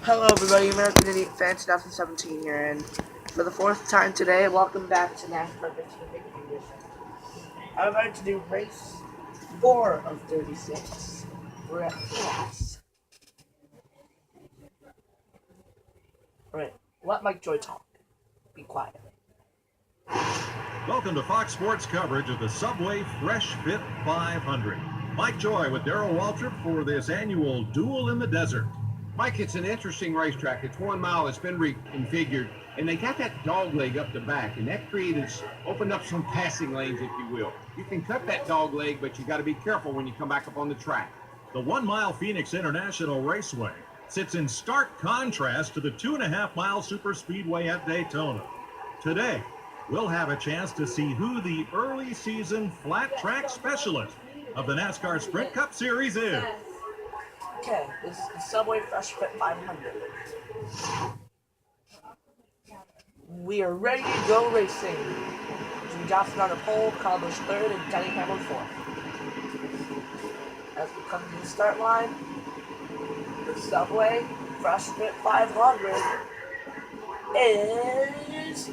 Hello everybody, American Idiot Fan 2017 here, and for the fourth time today, welcome back to NASCAR 15 Victory Edition. I'm about to do race 4 of 36. We're at Phoenix. Alright, let Mike Joy talk. Be quiet. Welcome to Fox Sports coverage of the Subway Fresh Fit 500. Mike Joy with Darrell Waltrip for this annual Duel in the Desert. Mike, it's an interesting racetrack. It's 1 mile. It's been reconfigured, and they got that dog leg up the back, and that opened up some passing lanes, if you will. You can cut that dog leg, but you got to be careful when you come back up on the track. The 1 mile Phoenix International Raceway sits in stark contrast to the 2.5 mile superspeedway at Daytona. Today, we'll have a chance to see who the early season flat track specialist of the NASCAR Sprint Cup Series is. Okay, this is the Subway Fresh Fit 500. We are ready to go racing. Jimmy Johnson on the pole, Kyle Busch third, and Denny Hamlin fourth. As we come to the start line, the Subway Fresh Fit 500 is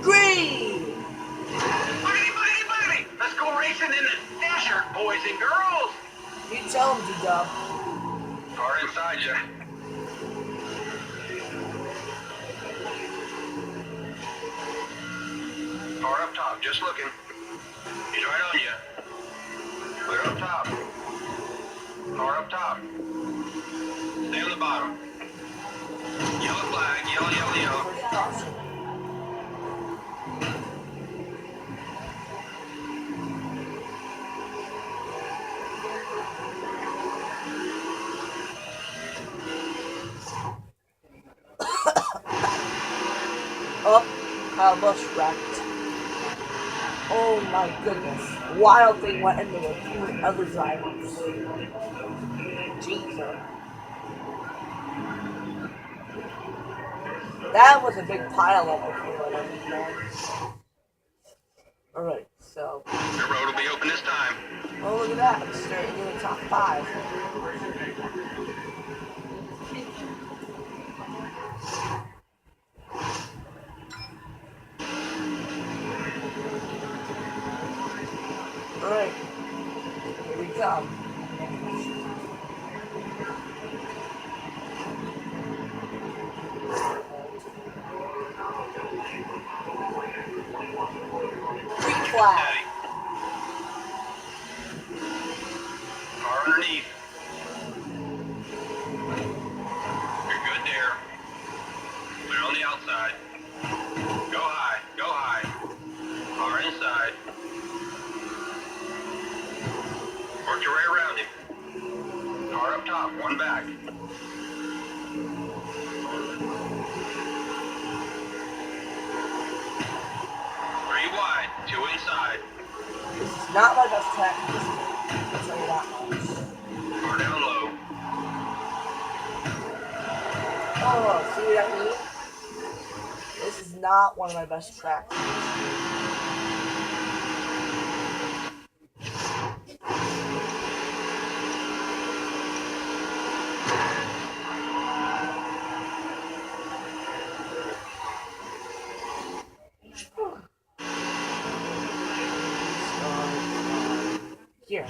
green. Boogity, boogity, boogity! Let's go racing in the desert, boys and girls! You tell him, G-Dub. Car inside you. Car up top, just looking. He's right on you. Clear up top. Car up top. Stay on the bottom. Yellow flag, yellow, yellow, yellow. First caution. Oh, Kyle Busch wrecked. Oh my goodness. Wild thing went into a few other drivers. Jesus. That was a big pile of. Alright, so. The road will be open this time. Oh, look at that. I'm starting in the top 5. Alright, here we go. Green flag. Steady. Car underneath. You're good there. Clear on the outside. Go high, go high. Car inside. Work your way around him. Car up top, one back. 3 wide, 2 inside. This is not my best track. I'll tell you that much. Car down low. Oh, see what I mean? This is not one of my best tracks. Here.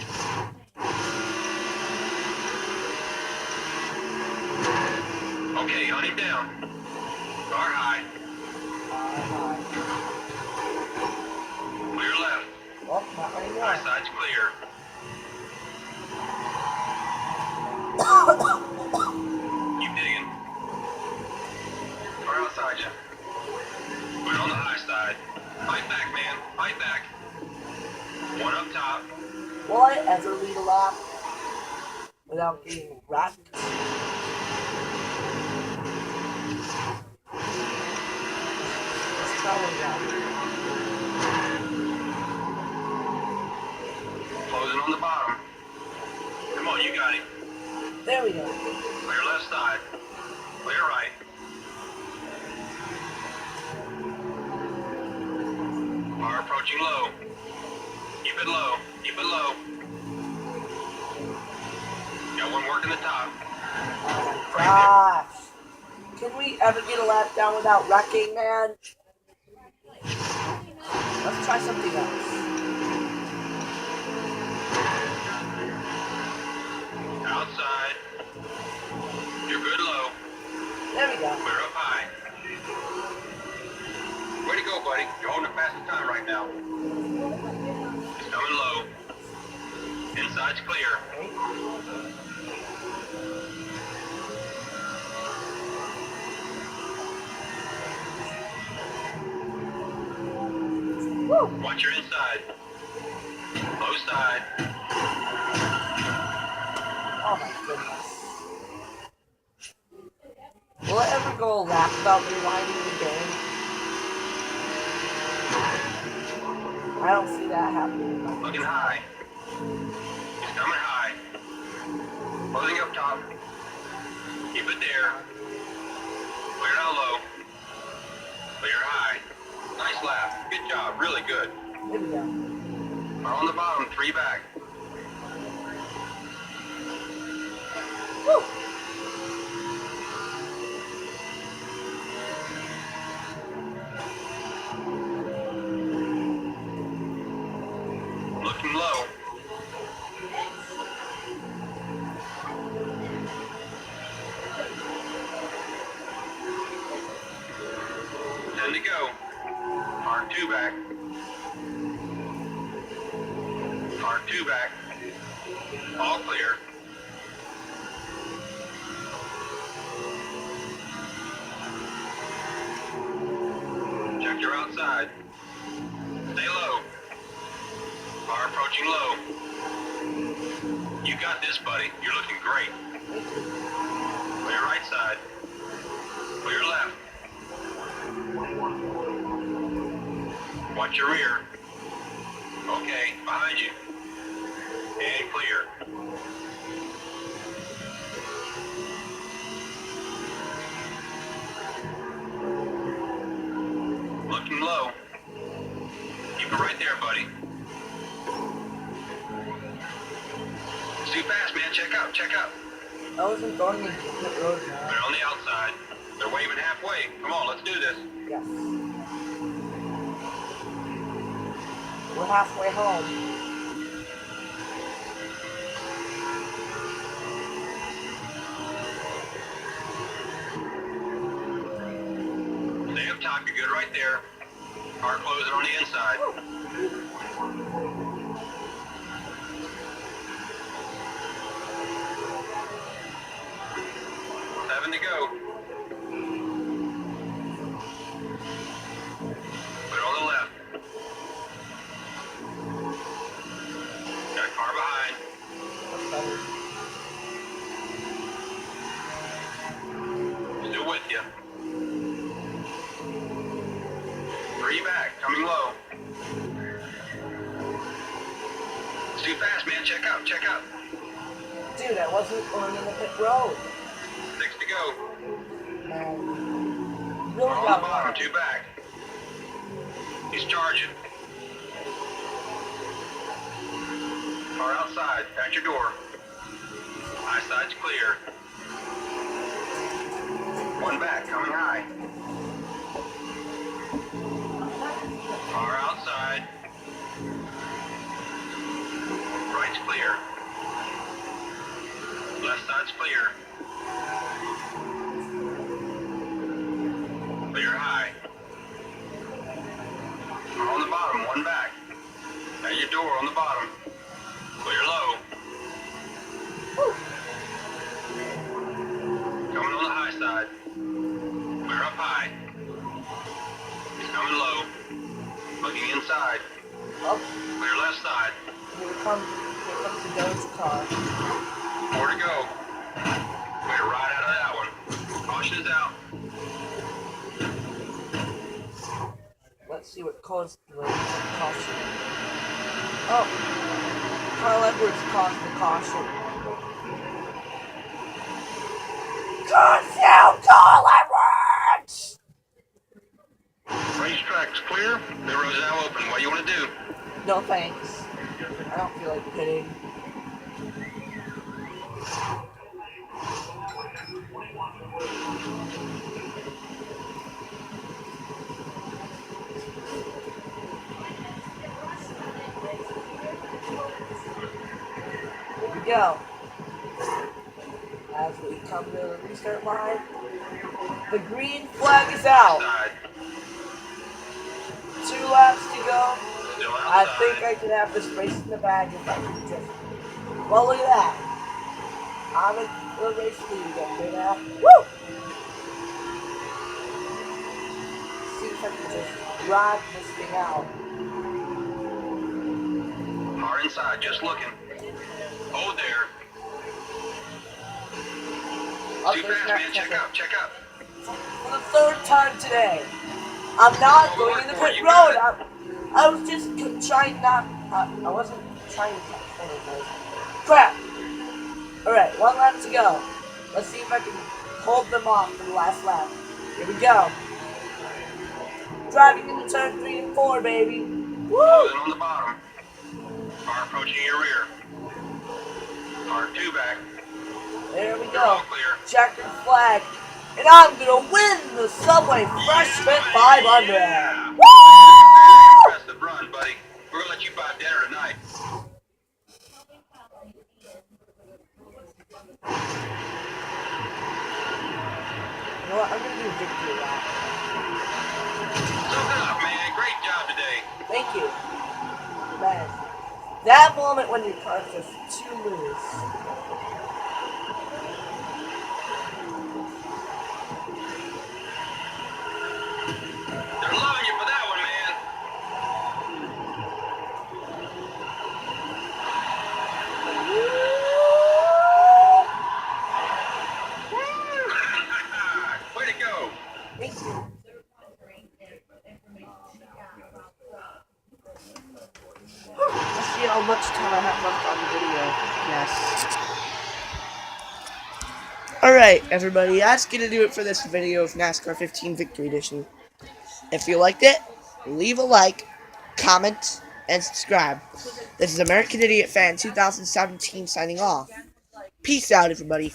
Okay, hunt him down. Car high. Clear left. Oh, not anymore. High side's clear. Keep digging. Car outside you. Put it on the high side. Fight back, man. Fight back. One up top. Will I ever lead a lap without getting wrecked? Let's try it out. Closing on the bottom. Come on, you got him. There we go. Clear left side. Clear right. Car approaching low. Keep it low. Keep it low. Got one working the top. Gosh. anybody ever get a lap down without wrecking, man? Let's try something else. Outside. You're good low. There we go. Clear up high. Way to go, buddy. You're holding the fastest time right now. It's coming low. Inside's clear. Woo. Watch your inside. Low side. Oh my goodness. Will it ever go a lap without rewinding the game? I don't see that happening. Looking high. He's coming high. Closing up top. Keep it there. Clear down low. Clear high. Nice lap. Good job. Really good. There we go. Are on the bottom. 3 back. Woo. Looking low. Ten to go. Hard 2 back. Hard 2 back. All clear. Check your outside. Stay low. Car approaching low. You got this, buddy. You're looking great. Clear right side. Clear left. Watch your rear. Okay, behind you. And clear. Looking low. Keep it right there, buddy. It's too fast, man. Check out, check out. I wasn't going into pit road now. They're on the outside. They're waving halfway. Come on, let's do this. Yes. We're halfway home. Stay up top. You're good right there. Car closing on the inside. 7 to go. Put it on the left. Got a car behind. Still with you. 3 back, coming low. It's too fast, man. Check out, check out. Dude, I wasn't going in the pit road. 6 to go. Really On the got bottom, mad. 2 back. He's charging. Car outside, at your door. High side's clear. 1 back, coming high. Car outside. Right's clear. Left side's clear. Clear high. On the bottom, 1 back. At your door on the bottom. Clear low. Coming on the high side. Clear up high. He's coming low. Looking inside. Oh, Clear left side. here comes the Doge car. 4 to go. Clear right out of that one. Caution is out. Let's see what caused the caution. Oh, Carl Edwards caused the caution. Curse you, Carl Edwards! Racetrack's clear. The road's now open. What do you want to do? No thanks. I don't feel like pitting. go. As we come to the restart line, the green flag is out. Side. 2 laps to go. Still I outside. think I can have this race in the bag if I can just. Well, look at that. I'm in the race lead again, right now. Woo! See if I can just drive this thing out. Car inside, just looking. Hold there. Oh, Too there's fast, that man. Check second. up, check up. For the 3rd time today, I'm not going in the pit road. I was just trying not. I wasn't trying to catch one of those. Crap! Alright, 1 lap to go. Let's see if I can hold them off for the last lap. Here we go. Driving into turn 3 and 4, baby. Woo! Closing on the bottom. Car approaching your rear. Car 2 back. There we They're all go. clear. Checkered flag. And I'm gonna win the Subway Fresh Fit 500. Yeah. Woo! Impressive run, buddy. We're gonna let you buy dinner tonight. You know what? I'm gonna do a victory lap. Soak it up, man. Great job today. Thank you. Man. That moment when your car's just too loose. They're loving you for that one, man. Way to go. Thank you. Let's see how much time I have left on the video. Yes. Alright, everybody, that's gonna do it for this video of NASCAR 15 Victory Edition. If you liked it, leave a like, comment, and subscribe. This is American Idiot Fan 2017 signing off. Peace out, everybody.